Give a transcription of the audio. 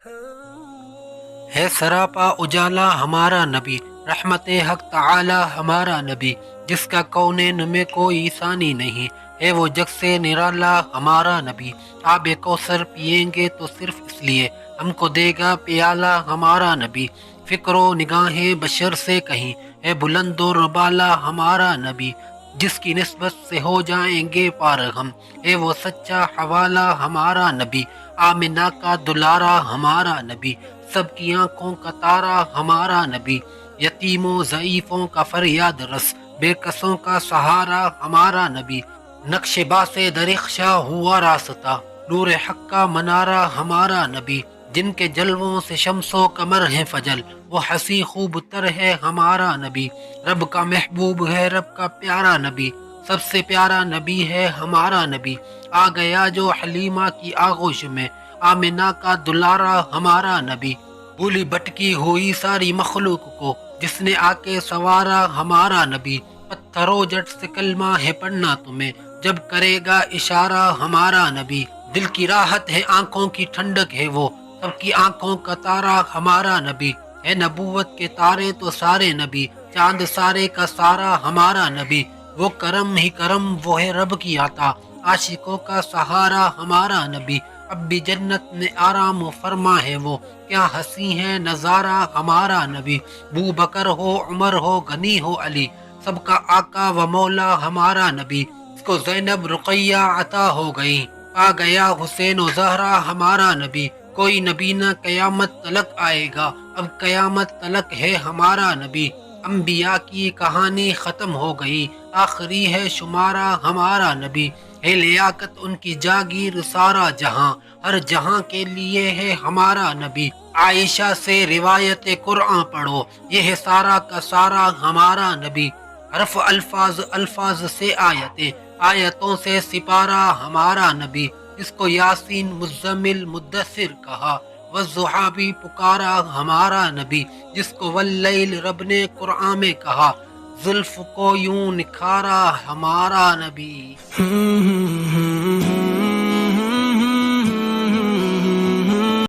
ہے سراپا اجالا ہمارا نبی، رحمت حق تعالی ہمارا نبی، جس کا کونین میں کوئی ثانی نہیں، ہے وہ جگ سے نرالا ہمارا نبی۔ آب کوثر پئیں گے تو صرف اس لیے، ہم کو دے گا پیالہ ہمارا نبی۔ فکر و نگاہیں بشر سے کہیں، ہے بلند و بالا ہمارا نبی، جس کی نسبت سے ہو جائیں گے پار ہم، ہے وہ سچا حوالہ ہمارا نبی۔ آمنہ کا دلارا ہمارا نبی، سب کی آنکھوں کا تارا ہمارا نبی، یتیموں ضعیفوں کا فریاد رس، بے کسوں کا سہارا ہمارا نبی۔ نقش با سے درخشا ہوا راستہ، نور حق کا منارہ ہمارا نبی، جن کے جلووں سے شمس و قمر ہے فجل، وہ ہنسی خوب تر ہے ہمارا نبی۔ رب کا محبوب ہے رب کا پیارا نبی، سب سے پیارا نبی ہے ہمارا نبی۔ آ گیا جو حلیمہ کی آغوش میں، آمنہ کا دلارا ہمارا نبی۔ بھولی بھٹکی ہوئی ساری مخلوق کو جس نے آ کے سوارا ہمارا نبی۔ پتھرو جٹ سے کلمہ ہے پڑھنا تمہیں، جب کرے گا اشارہ ہمارا نبی۔ دل کی راحت ہے آنکھوں کی ٹھنڈک ہے وہ، سب کی آنکھوں کا تارا ہمارا نبی۔ ہے نبوت کے تارے تو سارے نبی، چاند سارے کا سارا ہمارا نبی۔ وہ کرم ہی کرم وہ ہے رب کی عطا، عاشقوں کا سہارا ہمارا نبی۔ اب بھی جنت میں آرام و فرما ہے وہ، کیا ہنسی ہے نظارہ ہمارا نبی۔ بو بکر ہو عمر ہو غنی ہو علی، سب کا آقا و مولا ہمارا نبی۔ اس کو زینب رقیہ عطا ہو گئی، آ گیا حسین و زہرا ہمارا نبی۔ کوئی نبی نہ قیامت تلک آئے گا، اب قیامت تلک ہے ہمارا نبی۔ انبیاء کی کہانی ختم ہو گئی، آخری ہے شمارہ ہمارا نبی۔ ہے لیاقت ان کی جاگیر سارا جہاں، ہر جہاں کے لیے ہے ہمارا نبی۔ عائشہ سے روایت قرآن پڑھو، یہ ہے سارا کا سارا ہمارا نبی۔ حرف الفاظ الفاظ سے آیتیں، آیتوں سے سپارہ ہمارا نبی، جس کو یاسین مزمل مدثر کہا، والضحیٰ بھی پکارا ہمارا نبی، جس کو واللیل رب نے قرآن میں کہا، زلف کو یوں نکھارا ہمارا نبی۔